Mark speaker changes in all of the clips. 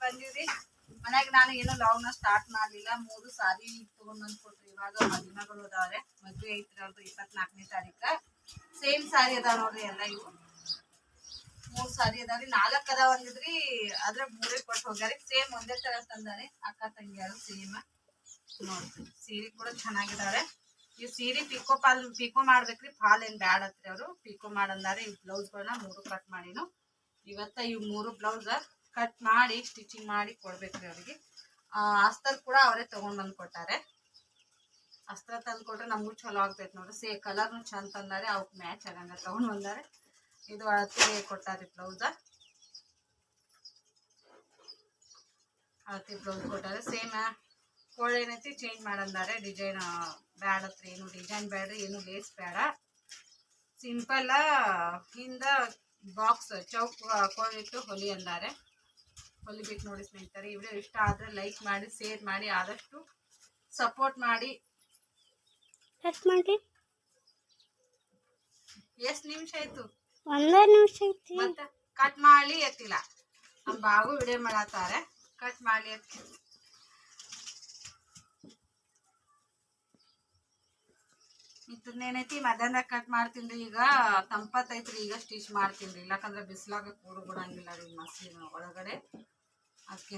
Speaker 1: ಬಂದಿವ್ರಿ ಮನ್ಯಾಗ. ನಾನು ಏನು ಲಾಗ್ನ ಸ್ಟಾರ್ಟ್ ಮಾಡ್ಲಿಲ್ಲ. 3 ಸಾರಿ ತಗೊಂಡ್ ಬಂದ್ ಕೊಟ್ರಿ. ಇವಾಗ ಮದುಮಗಳು ಅದಾವ್ರೆ. ಮದ್ವೆ ಐತ್ರಿ ಅವ್ರದ್ದು 24ನೇ ತಾರೀಕ. ಸೇಮ್ ಸಾರಿ ಅದಾವ ನೋಡ್ರಿ. ಎಲ್ಲ ಇವು 3 ಸಾರಿ ಅದಾವ್ರಿ. 4 ಅದಾವ ಅಂದಿದ್ರಿ, ಆದ್ರೆ 3 ಕೊಟ್ಟು ಹೋಗ್ಯಾರಿ. ಸೇಮ್ ಒಂದೇ ತರ ತಂದಾರೆ ಅಕ್ಕ ತಂಗಿಯಾರು ಸೇಮ್ ನೋಡ್ರಿ. ಸೀರೆ ಕೂಡ ಚೆನ್ನಾಗಿದಾವೆ. ಈ ಸೀರೆ ಪಿಕೋ ಮಾಡ್ಬೇಕ್ರಿ. ಫಾಲ್ ಏನ್ ಬ್ಯಾಡ ಹತ್ರಿ. ಅವರು ಪಿಕೋ ಮಾಡಂದಾರೆ. ಈ ಬ್ಲೌಸ್ಗಳನ್ನ 3 ಕಟ್ ಮಾಡಿನು. ಇವತ್ತ ಇವ್ 3 ಬ್ಲೌಸ್ ಕಟ್ ಮಾಡಿ ಸ್ಟಿಚಿಂಗ್ ಮಾಡಿ ಕೊಡ್ಬೇಕ್ರಿ ಅವ್ರಿಗೆ. ಅಸ್ತರ್ ಕೂಡ ಅವರೇ ತಗೊಂಡ್ ಬಂದ್ ಕೊಟ್ಟಾರೆ. ಅಸ್ತ್ರ ತಂದು ಕೊಟ್ರೆ ನಮಗೂ ಚಲೋ ಆಗ್ತೈತಿ ನೋಡ್ರಿ. ಕಲರ್ನು ಚಂದ ತಂದಾರೆ. ಅವಕ್ ಮ್ಯಾಚ್ ಆಗಂಗ ತಗೊಂಡ್ ಬಂದಾರೆ. ಇದು ಅಳತೆ ಕೊಟ್ಟಾರಿ ಬ್ಲೌಸ್. ಅಳತೆ ಬ್ಲೌಸ್ ಕೊಟ್ಟಾರೆ. ಸೇಮ್ ಕೋಳಿ ಏನೈತಿ ಚೇಂಜ್ ಮಾಡಂದಾರೆ. ಡಿಸೈನ್ ಬ್ಯಾಡ ಹತ್ರ. ಏನು ಡಿಸೈನ್ ಬೇಡ್ರಿ, ಏನು ಲೇಸ್ ಬೇಡ. ಸಿಂಪಲ್ ಹಿಂದ ಬಾಕ್ಸ್ ಚೌಕ್ ಕೋಳಿಟ್ಟು ಹೊಲಿ ಅಂದಾರೆ. ಹೊಲಿಬೇಕು ನೋಡಿ ಸ್ನೇಹಿತರೆ. ಈ ವಿಡಿಯೋ ಇಷ್ಟ ಆದ್ರೆ ಲೈಕ್ ಮಾಡಿ, ಶೇರ್ ಮಾಡಿ, ಆದಷ್ಟು ಸಪೋರ್ಟ್ ಮಾಡಿ. ಎಷ್ಟು ನಿಮಿಷ ಆಯ್ತು?
Speaker 2: 1 ನಿಮಿಷ ಐತಿ.
Speaker 1: ಮತ್ತೆ ಕಟ್ ಮಾಡಿ ಎತ್ತಿಲ್ಲ. ನಮ್ಮ ಬಾಬು ವಿಡಿಯೋ ಮಾಡತ್ತಾರೆ. ಕಟ್ ಮಾಡಿ ಎತ್ತಿ ಇದನ್ನೇನೈತಿ ಮಧ್ಯಾಹ್ನ ಕಟ್ ಮಾಡ್ತೀನಿ. ಈಗ ತಂಪತ್ತೈತ್ರಿ. ಈಗ ಸ್ಟಿಚ್ ಮಾಡ್ತೀನಿ. ಇಲ್ಲಕಂದ್ರೆ ಬಿಸಿಲಾಗ ಕೂಡಂಗಿಲ್ಲ ರೀ ಮಷೀನ್ ಒಳಗಡೆ. ಅದಕ್ಕೆ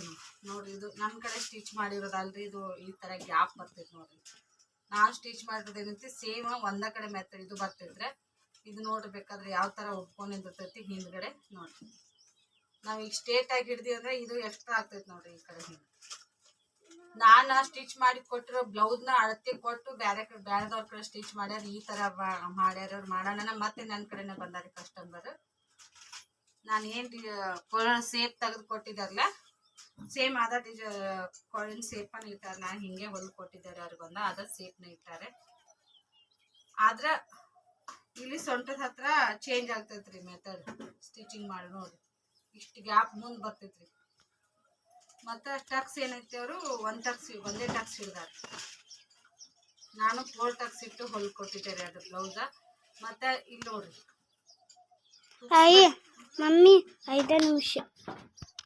Speaker 1: ನೋಡ್ರಿ, ಇದು ನನ್ನ ಕಡೆ ಸ್ಟಿಚ್ ಮಾಡಿರೋದಲ್ರಿ. ಇದು ಈ ತರ ಗ್ಯಾಪ್ ಬರ್ತೈತಿ ನೋಡ್ರಿ. ನಾನು ಸ್ಟಿಚ್ ಮಾಡಿರೋದು ಏನೈತಿ ಸೇಮ್ ಒಂದ ಕಡೆ ಮೆತ್ತಡ್ ಇದು ಬರ್ತೈತ್ರೆ. ಇದು ನೋಡ್ಬೇಕಾದ್ರೆ ಯಾವ ತರ ಉಟ್ಕೊಂಡು ನಿಂತಿರ್ತೈತಿ ಹಿಂದ್ಗಡೆ ನೋಡ್ರಿ. ನಾವ್ ಈಗ ಸ್ಟ್ರೇಟ್ ಆಗಿ ಹಿಡ್ದಿ ಅಂದ್ರೆ ಇದು ಎಕ್ಸ್ಟ್ರಾ ಆಗ್ತೈತಿ ನೋಡ್ರಿ. ಈ ಕಡೆ ಹಿಂದೆ ನಾನು ಸ್ಟಿಚ್ ಮಾಡಿ ಕೊಟ್ಟಿರೋ ಬ್ಲೌಸ್ನ ಅಳತೆ ಕೊಟ್ಟು ಬೇರೆದವ್ರ ಕಡೆ ಸ್ಟಿಚ್ ಮಾಡ್ಯಾರ. ಈ ತರ ಮಾಡ್ಯಾರ ಮಾಡೋಣ. ಮತ್ತೆ ನನ್ನ ಕಡೆನೆ ಬಂದಾರೆ ಕಸ್ಟಮರ್. ನಾನು ಏನ್ ಸೇಪ್ ತೆಗೆದು ಕೊಟ್ಟಿದ್ದಾರಲ್ಲ, ಸೇಮ್ ಅದ ಕೊಳಿನ ಸೇಪನ್ನ ಇಟ್ಟಾರೆ. ನಾನು ಹಿಂಗೆ ಹೊಲ್ದು ಕೊಟ್ಟಿದ್ದಾರೆ ಅವ್ರಿಗೆ ಬಂದ ಅದ ಸೇಪ್ನ ಇಟ್ಟಾರೆ. ಆದ್ರ ಇಲ್ಲಿ ಸೊಂಟದ ಹತ್ರ ಚೇಂಜ್ ಆಗ್ತೈತ್ರಿ ಮೆಥಡ್ ಸ್ಟಿಚಿಂಗ್ ಮಾಡಿ ನೋಡ್ರಿ. ಇಷ್ಟು ಗ್ಯಾಪ್ ಮುಂದೆ ಬರ್ತೈತ್ರಿ. ಮತ್ತೆ ಟಕ್ಸ್ ಏನೈತಿ ಅವರು ಒಂದೇ ಟಕ್ಸ್ ಹಿಡ್ದಾರ. ನಾನು 4 ಟಕ್ಸ್ ಇಟ್ಟು ಹೊಲ್ ಕೊಟ್ಟಿದ್ದಾರೆ ಅದು ಬ್ಲೌಸ್. ಮತ್ತೆ ಇಲ್ಲಿ ನೋಡ್ರಿ
Speaker 2: ಮಮ್ಮಿ 5 ನಿಮಿಷ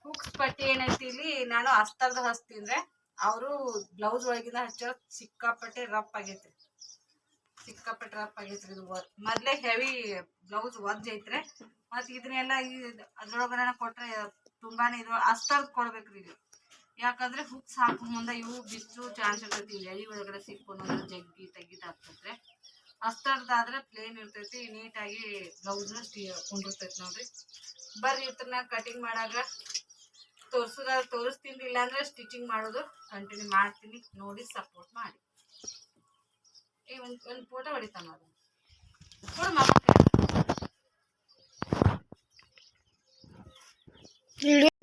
Speaker 1: ಹುಕ್ಸ್ ಪಟ್ಟಿ ಏನೈತಿ ಇಲ್ಲಿ ನಾನು ಅಸ್ತರ್ದ ಹಚ್ತೀನಿ. ಅವರು ಬ್ಲೌಸ್ ಒಳಗಿಂದ ಹಚ್ಚೋ ಸಿಕ್ಕಾಪಟ್ಟೆ ರಫ್ ಆಗೈತ್ರಿ. ಇದು ಮೊದ್ಲೇ ಹೆವಿ ಬ್ಲೌಸ್ ಒದ್ಜ್ ಐತ್ರೆ. ಮತ್ ಇದನ್ನೆಲ್ಲ ಅದ್ರೊಳಗಡೆ ಕೊಟ್ರೆ ತುಂಬಾನೇ ಇದು ಅಸ್ತರ್ದ್ ಕೊಡ್ಬೇಕ್ರಿ. ಇದು ಯಾಕಂದ್ರೆ ಹುಕ್ಸ್ ಹಾಕೋ ಮುಂದೆ ಇವು ಬಿಚ್ಚು ಚಾನ್ಸ್ ಇರ್ತೈತಿ. ಎಳಿ ಒಳಗಡೆ ಸಿಕ್ಕೊಂಡು ಜಗ್ಗಿ ತೆಗಿದಾಗ್ತೈತ್ರೆ. ಅಸ್ತರ್ದಾದ್ರೆ ಪ್ಲೇನ್ ಇರ್ತೈತಿ. ನೀಟಾಗಿ ಬ್ಲೌಸ್ನ ಕುಂಡಿರ್ತೈತಿ ನೋಡ್ರಿ. ಬರ್ರಿ ಇತ್ರನ ಕಟಿಂಗ್ ಮಾಡಾಗ ತೋರಿಸ್ತೀನಿ. ಇಲ್ಲಾಂದ್ರೆ ಸ್ಟಿಚಿಂಗ್ ಮಾಡೋದು ಕಂಟಿನ್ಯೂ ಮಾಡ್ತೀನಿ. ನೋಡಿ ಸಪೋರ್ಟ್ ಮಾಡಿ. ಒಂದು ಫೋಟೋ ಹೊಡಿತಾನ ನೋಡ್ರಿ.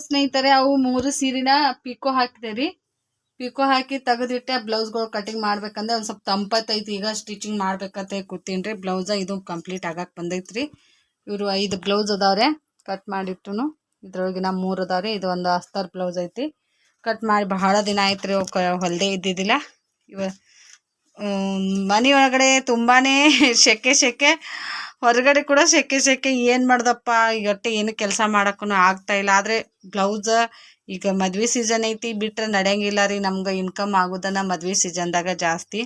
Speaker 1: ಸ್ನೇಹಿತರೆ, ಅವು 3 ಸೀರೆನ ಪಿಕೋ ಹಾಕಿದೇರಿ. ಪಿಕೋ ಹಾಕಿ ತೆಗೆದಿಟ್ಟೆ. ಬ್ಲೌಸ್ಗಳು ಕಟಿಂಗ್ ಮಾಡ್ಬೇಕಂದ್ರೆ ಒಂದ್ ಸ್ವಲ್ಪ ತಂಪತ್ತೈತಿ. ಈಗ ಸ್ಟಿಚಿಂಗ್ ಮಾಡ್ಬೇಕಂತ ಕೂತೀನ್ರಿ. ಬ್ಲೌಸ್ ಇದು ಕಂಪ್ಲೀಟ್ ಆಗಕ್ ಬಂದೈತ್ರಿ. ಇವರು 5 ಬ್ಲೌಸ್ ಅದಾವ್ರೆ ಕಟ್ ಮಾಡಿಟ್ಟುನು. ಇದ್ರೊಳಗಿನ 3 ಅದಾವ್ರಿ. ಇದು ಒಂದು ಅಸ್ತರ್ ಬ್ಲೌಸ್ ಐತಿ. ಕಟ್ ಮಾಡಿ ಬಹಳ ದಿನ ಆಯ್ತ್ರಿ. ಹೊಲ್ದೇ ಇದ್ದಿದ್ದಿಲ್ಲ. ಮನೆ ಒಳಗಡೆ ತುಂಬಾನೇ ಸೆಕೆ. ಹೊರಗಡೆ ಕೂಡ ಸೆಕೆ. ಏನ್ ಮಾಡ್ದಪ್ಪ ಈಗಟ್ಟೆ ಏನು ಕೆಲಸ ಮಾಡಕ್ಕೂ ಆಗ್ತಾ ಇಲ್ಲ. ಆದ್ರೆ ಬ್ಲೌಸ್ ಈಗ ಮದ್ವೆ ಸೀಸನ್ ಐತಿ. ಬಿಟ್ರೆ ನಡೆಯಂಗಿಲ್ಲ ರೀ. ನಮ್ಗೆ ಇನ್ಕಮ್ ಆಗೋದನ್ನ ಮದ್ವೆ ಸೀಸನ್ದಾಗ ಜಾಸ್ತಿ.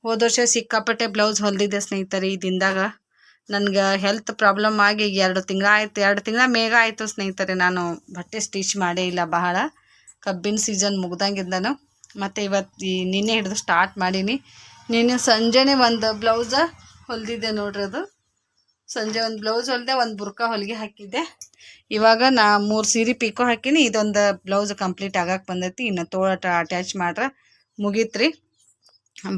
Speaker 1: ಹೋದ ವರ್ಷ ಸಿಕ್ಕಾಪಟ್ಟೆ ಬ್ಲೌಸ್ ಹೊಲ್ದಿದ್ದೆ ಸ್ನೇಹಿತರೆ. ಈ ದಿನದಾಗ ನನ್ಗೆ ಹೆಲ್ತ್ ಪ್ರಾಬ್ಲಮ್ ಆಗಿ 2 ತಿಂಗಳ ಆಯ್ತು. 2 ತಿಂಗಳ ಮೇಗ ಆಯ್ತು ಸ್ನೇಹಿತರೆ. ನಾನು ಬಟ್ಟೆ ಸ್ಟಿಚ್ ಮಾಡೇ ಇಲ್ಲ. ಬಹಳ ಕಬ್ಬಿನ ಸೀಸನ್ ಮುಗ್ದಂಗಿದ್ದಾನು. ಮತ್ತು ಇವತ್ತು ನಿನ್ನೆ ಹಿಡಿದು ಸ್ಟಾರ್ಟ್ ಮಾಡೀನಿ. ನಿನ್ನೆ ಸಂಜೆನೇ ಒಂದು ಬ್ಲೌಸ ಹೊಲ್ದಿದ್ದೆ ನೋಡ್ರಿ. ಅದು ಸಂಜೆ ಒಂದು ಬ್ಲೌಸ್ ಹೊಲಿದೆ, ಒಂದು ಬುರ್ಕಾ ಹೊಲಿಗೆ ಹಾಕಿದ್ದೆ. ಇವಾಗ ನಾ 3 ಸೀರೆ ಪಿಕೋ ಹಾಕಿನಿ. ಇದೊಂದು ಬ್ಲೌಸ್ ಕಂಪ್ಲೀಟ್ ಆಗಕ್ಕೆ ಬಂದೈತಿ. ಇನ್ನು ತೋಳ ಅಟ್ಯಾಚ್ ಮಾಡ್ರೆ ಮುಗೀತ್ರಿ.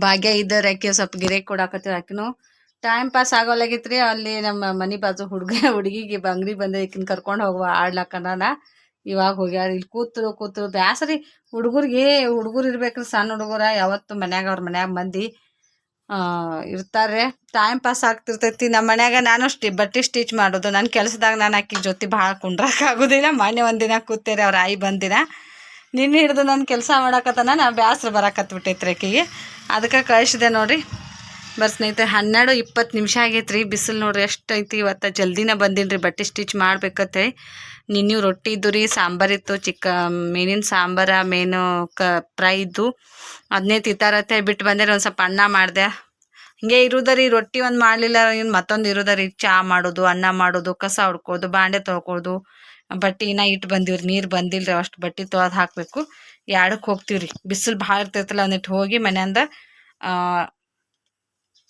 Speaker 1: ಭಾಗ್ಯ ಇದ್ದರಕ್ಕೆ ಸ್ವಲ್ಪ ಗಿರೇಕ್ ಕೊಡಾಕತ್ತೀವಿ. ಹಾಕಿನು ಟೈಮ್ ಪಾಸ್ ಆಗೋಲಾಗಿತ್ರಿ. ಅಲ್ಲಿ ನಮ್ಮ ಮನೆ ಬಾಜು ಹುಡುಗಿಗೆ ಬಂಗ್ರಿ ಬಂದೆ. ಈಕಿನ ಕರ್ಕೊಂಡು ಹೋಗುವ ಆಡ್ಲಕ್ಕನ. ಇವಾಗ ಹೋಗ್ಯಾರ. ಇಲ್ಲಿ ಕೂತ್ರು ಬ್ಯಾಸ್ರಿ. ಹುಡುಗರು ಇರ್ಬೇಕ್ರಿ. ಸಣ್ಣ ಹುಡುಗರ ಯಾವತ್ತು ಅವ್ರ ಮನ್ಯಾಗ ಮಂದಿ ಇರ್ತಾರೆ. ಟೈಮ್ ಪಾಸ್ ಆಗ್ತಿರ್ತೈತಿ. ನಮ್ಮ ಮನ್ಯಾಗ ನಾನು ಬಟ್ಟೆ ಸ್ಟಿಚ್ ಮಾಡೋದು ನನ್ನ ಕೆಲಸದಾಗ. ನಾನು ಆಕಿ ಜೊತೆ ಭಾಳ ಕುಂಡ್ರಕ್ಕೆ ಆಗೋದಿಲ್ಲ. ಮೊನ್ನೆ ಒಂದಿನ ಕೂತೇರಿ. ಅವ್ರ ಆಯಿ ಬಂದಿನ ನಿನ್ನೆ ಹಿಡಿದು ನನ್ನ ಕೆಲಸ ಮಾಡಕತ್ತಾನ. ನಾ ಬ್ಯಾಸ್ರ ಬರಾಕತ್ಬಿಟ್ಟೈತ್ರಿ ಆಕಿಗೆ. ಅದಕ್ಕೆ ಕಳಿಸಿದೆ ನೋಡ್ರಿ. ಬರ್ ಸ್ನೇಹಿತರೆ 12-20 ನಿಮಿಷ ಆಗೈತ್ರಿ. ಬಿಸಿಲು ನೋಡ್ರಿ ಎಷ್ಟು ಐತಿ. ಇವತ್ತು ಜಲ್ದಿನ ಬಂದಿನ್ರಿ ಬಟ್ಟೆ ಸ್ಟಿಚ್ ಮಾಡ್ಬೇಕತ್ತೆ. ನಿನ್ನೆ ರೊಟ್ಟಿ ಇದ್ದು ರೀ, ಸಾಂಬಾರಿತ್ತು, ಮೀನಿನ ಸಾಂಬಾರ, ಮೇನು ಫ್ರೈ ಇದ್ದು, ಅದನ್ನೇ ತಿಂತಾರತ್ತೆ ಬಿಟ್ಟು ಬಂದರೆ ಒಂದು ಸ್ವಲ್ಪ ಅನ್ನ ಮಾಡಿದೆ. ಹಿಂಗೆ ಇರೋದರಿ, ರೊಟ್ಟಿ ಒಂದು ಮಾಡಲಿಲ್ಲ ಇನ್ನು ಮತ್ತೊಂದು ಇರೋದರಿ. ಚಹಾ ಮಾಡೋದು, ಅನ್ನ ಮಾಡೋದು, ಕಸ ಹೊಡ್ಕೋದು, ಬಾಂಡೆ ತೊಳ್ಕೊಳ್ಳೋದು, ಬಟ್ಟೆ ಇನ್ನ ಇಟ್ಟು ಬಂದೀವ್ರಿ. ನೀರು ಬಂದಿಲ್ಲ ರೀ, ಅಷ್ಟು ಬಟ್ಟೆ ತೊಳೆದು ಹಾಕಬೇಕು. ಎರಡಕ್ಕೆ ಹೋಗ್ತೀವಿ ರೀ, ಬಿಸಿಲು ಭಾಳ ಇರ್ತೈತಲ್ಲ ಅಂದಿಟ್ಟು ಹೋಗಿ ಮನೆಯಿಂದ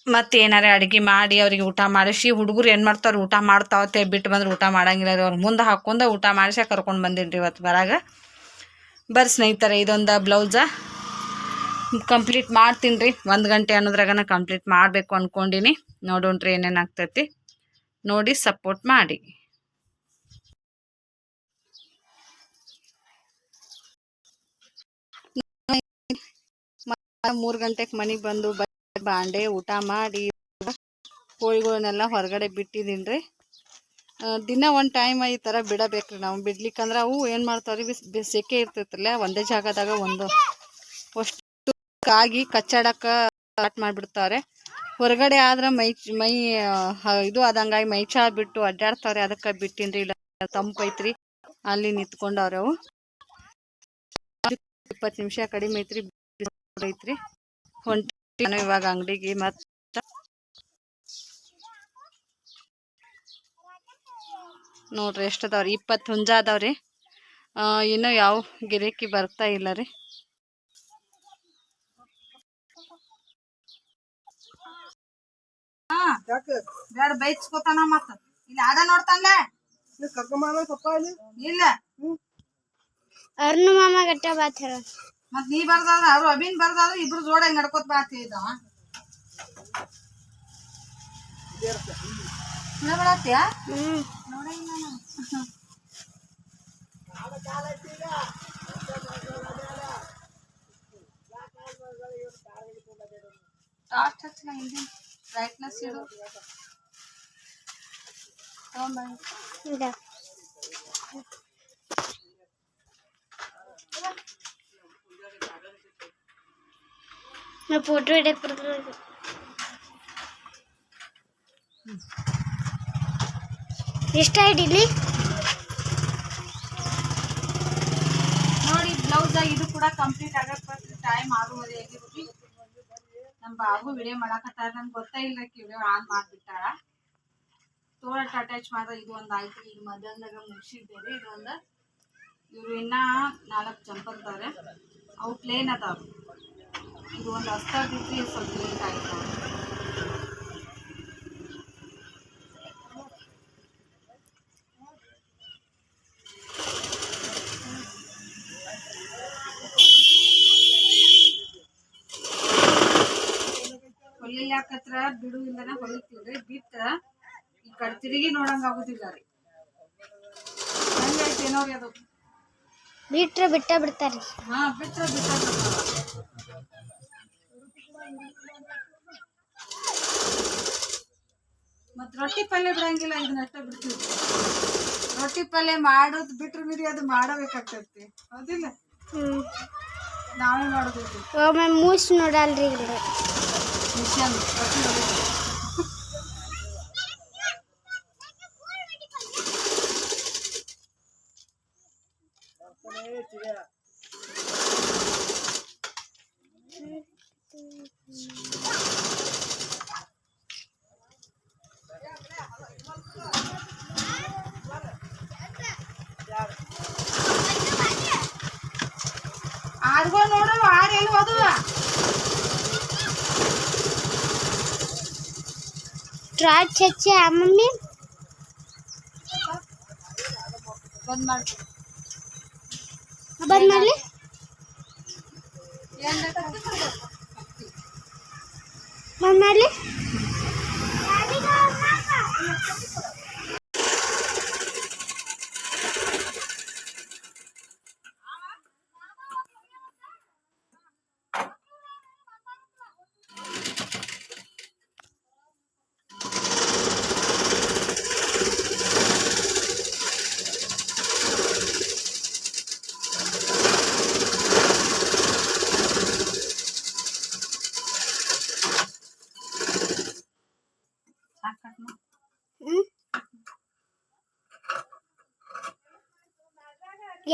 Speaker 1: ಮತ್ತೆ ಏನಾರ ಅಡುಗೆ ಮಾಡಿ ಅವ್ರಿಗೆ ಊಟ ಮಾಡಿಸಿ, ಹುಡುಗರು ಏನು ಮಾಡ್ತಾರೆ ಊಟ ಮಾಡ್ತಾವತ್ತೆ ಬಿಟ್ಟು ಬಂದ್ರೆ ಊಟ ಮಾಡಂಗಿಲ್ಲ ರೀ. ಅವ್ರು ಮುಂದೆ ಹಾಕೊಂಡು ಊಟ ಮಾಡಿಸಿ ಕರ್ಕೊಂಡು ಬಂದೀನಿ ರೀ ಇವತ್ತು ಬರಾಗ. ಬರ್ರಿ ಸ್ನೇಹಿತರೆ, ಇದೊಂದು ಬ್ಲೌಸ ಕಂಪ್ಲೀಟ್ ಮಾಡ್ತೀನಿ ರೀ. 1 ಗಂಟೆ ಅನ್ನೋದ್ರಾಗನ ಕಂಪ್ಲೀಟ್ ಮಾಡಬೇಕು ಅಂದ್ಕೊಂಡಿನಿ. ನೋಡೋಣ್ರಿ ಏನೇನು ಆಗ್ತೈತಿ, ನೋಡಿ ಸಪೋರ್ಟ್ ಮಾಡಿ. 3 ಗಂಟೆಗೆ ಮನೆಗೆ ಬಂದು ಬಾಂಡೆ ಊಟ ಮಾಡಿ ಕೋಳಿಗಳನ್ನೆಲ್ಲ ಹೊರಗಡೆ ಬಿಟ್ಟಿದ್ದೀನಿ ರೀ. ದಿನ ಒಂದು ಟೈಮ್ ಈ ಥರ ಬಿಡಬೇಕು ರೀ. ನಾವು ಬಿಡ್ಲಿಕ್ಕಂದ್ರೆ ಅವು ಏನು ಮಾಡ್ತಾವ್ರಿ, ಸೆಕೆ ಇರ್ತೈತಲ್ಲ, ಒಂದೇ ಜಾಗದಾಗ ಅಷ್ಟು ಆಗಿ ಕಚ್ಚಾಡಕ್ಕೆ ಸ್ಟಾರ್ಟ್ ಮಾಡಿಬಿಡ್ತಾರೆ. ಹೊರಗಡೆ ಆದ್ರೆ ಮೈ ಇದು ಆದಂಗಾಗಿ ಮೈ ಚಾ ಬಿಟ್ಟು ಅಡ್ಡಾಡ್ತಾವ್ರೆ. ಅದಕ್ಕೆ ಬಿಟ್ಟಿನಿ ರೀ. ಇಲ್ಲ ತಂಪೈತ್ರಿ, ಅಲ್ಲಿ ನಿಂತ್ಕೊಂಡವ್ರೆ ಅವು. 20 ನಿಮಿಷ ಕಡಿಮೆ ಐತ್ರಿ, ಐತ್ರಿ. ಹೊಂಟಿ ಇವಾಗ ಅಂಗಡಿಗೆ. ಮತ್ತು ನೋಡ್ರಿ ಎಷ್ಟು ಅದಾವ್ರಿ, 20 ಹುಂಜ ಅದಾವ್ರಿ. ಇನ್ನೂ ಯಾವ ಗಿರಾಕಿ ಬರ್ತಾ ಇಲ್ಲ ರೀ. ಬೇಡ ಬೈಸ್ಕೊತಾನ. ಮತ್ತ ಇಲ್ಲಿ ಆದ ನೋಡ್ತಾನಲ್ಲ ಇಲ್ಲ
Speaker 2: ಅರ್ನು ಮಾಮ ಗಟ್ಟ ಬಾತ್ ಹೇಳ.
Speaker 1: ಮತ್ ನೀ ಬರ್ದಾದ್ರ ಅವ್ರು ಅಭಿನ್ ಬರ್ದಾದ್ರ ಇಬ್ರು ಜೋಡ ಹಿಂಗ್ ನಡ್ಕೋತ ಬಾತ್ ಇದ್ದಾವ. ಬರತ್ಯಾ ನೋಡೇ ಇಲ್ಲ ನಾನು. ಟಾರ್ಚ್ ಹಚ್ಚಿನ ಹಿಂದಿನ ಬ್ರೈಟ್ನೆಸ್ ಇಡು.
Speaker 2: ನಾ ಫೋಟೋ ಹಿಡಿಯಕ್ ಬರ್ತದೆ. ಎಷ್ಟ ಹಿಡಿಲಿ
Speaker 1: ನೋಡಿ. ಬ್ಲೌಸ್ ಇದು ಕೂಡ ಕಂಪ್ಲೀಟ್ ಆಗಕ್ಕೆ ಟೈಮ್ 6:30 ಆಗಿರುತ್ತೆ. ನಮ್ಮ ಬಾಬು ವಿಡಿಯೋ ಮಾಡಕತ್ತಾರ. ನನ್ಗೆ ಗೊತ್ತೇ ಇಲ್ಲ ವಿಡಿಯೋ ಆನ್ ಮಾಡಿಬಿಟ್ಟಾಳ. ತೋಳಟ್ ಅಟ್ಯಾಚ್ ಮಾಡಿದ್ರೆ ಇದು ಒಂದು ಆಯ್ತು. ಈಗ ಮಧ್ಯಾಹ್ನದಾಗ ಮುಗಿಸಿದ್ದೇವೆ. ಇದೊಂದು ಇವರು ಇನ್ನೂ 4 ಚಂಪಲ್ತಾರೆ. ಅವು ಪ್ಲೇನ್ ಅದಾವ. ಇದು ಒಂದು ಹಸ್ತಾಗಿತ್ತು, ಸ್ವಲ್ಪ ಲೇಟ್ ಆಯ್ತು. ಹೊಲಿಯಾಕತ್ರ ಬಿಡು ಇಲ್ಲನ ಹೊಲಿತೀವ್ರಿ. ಬಿಟ್ಟ ಈ ಕಡೆ ತಿರುಗಿ ನೋಡಂಗ ಆಗುದಿಲ್ಲ ರೀ. ಹಂಗೈತಿ ನೋಡಿ ಅದು.
Speaker 2: ಬಿಟ್ರೆ ಬಿಡ್ತಾರಿ.
Speaker 1: ಹಾ, ಬಿಟ್ರೆ ಮತ್ ರೊಟ್ಟಿ ಪಲ್ಯ ಬಿಡಂಗಿಲ್ಲ. ಇದನ್ನ ಅಷ್ಟ ಬಿಡ್ತೀವಿ. ರೊಟ್ಟಿ ಪಲ್ಯ ಮಾಡೋದು ಬಿಟ್ರೆ ಮೀರಿ ಅದು ಮಾಡಬೇಕಾಗ್ತೈತಿ, ಹೌದಿಲ್ಲ? ನಾವೇ ಮಾಡೋದೈತಿ.
Speaker 2: ಒಮ್ಮೆ ಮೂಸ್ ನೋಡಲ್ರಿ
Speaker 1: ಮಿಷನ್ ರೊಟ್ಟಿ ಹೊಲಿಯೋದು. ಆಡ್ಗೋ ನೋಡು, ಆಡ್ ಎಲ್ಲಿ ಹೋದವ?
Speaker 2: ಟಾರ್ಚ್ ಹಚ್ಚಿ ಮಮ್ಮಿ
Speaker 1: ಬಂದ್ ಮಾಡಿ.
Speaker 2: ಬಂದ್ ಮಾಡ್ಲಿ. ಬಂದ್ ಮಾಡ್ಲಿ.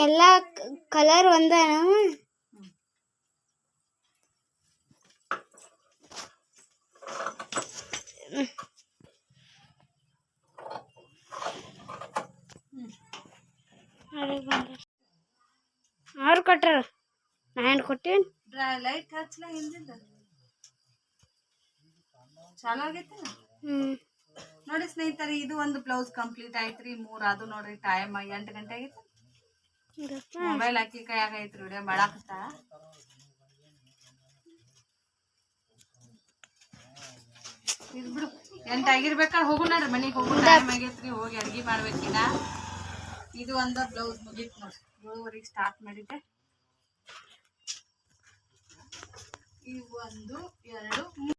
Speaker 2: ಎಲ್ಲ ಕಲರ್ ಒಂದನ ಅವ್ರು ಕೊಟ್ಟಾರ ನಾನು ಕೊಟ್ಟೇನು
Speaker 1: ಲೈಟ್ ಹಚ್ಚಲ ಹಿಂದಿಂದ ಚಾಲು ಆಗೈತೆ. ನೋಡಿ ಸ್ನೇಹಿತರೆ, ಇದು ಒಂದು ಬ್ಲೌಸ್ ಕಂಪ್ಲೀಟ್ ಆಯ್ತ್ರಿ. 3 ಅದು ನೋಡ್ರಿ. ಟೈಮ್ 8 ಗಂಟೆ ಆಗೈತೆ. ಮೊಬೈಲ್ ಹಾಕಿ ಕೈಯಾಗ ಐತ್ರಿ. ವಿಡಿಯೋ ಮಾಡಾಕತ್ತಾಳ. ಇದು ಬಿಡು, 8 ಆಗಿರ್ಬೇಕಾದ್ರೆ ಹೋಗು ನೋಡ್ರಿ, ಮನೆಗೆ ಹೋಗು. ಟೈಮ್ ಆಗೈತ್ರಿ, ಹೋಗಿ ಅಡ್ಗೆ ಮಾಡ್ಬೇಕಿನ. ಇದು ಒಂದು ಬ್ಲೌಸ್ ಮುಗೀತು ನೋಡ್ರಿ. 7:30 ಸ್ಟಾರ್ಟ್ ಮಾಡಿದ್ದೆ. ಇವು 1 2 3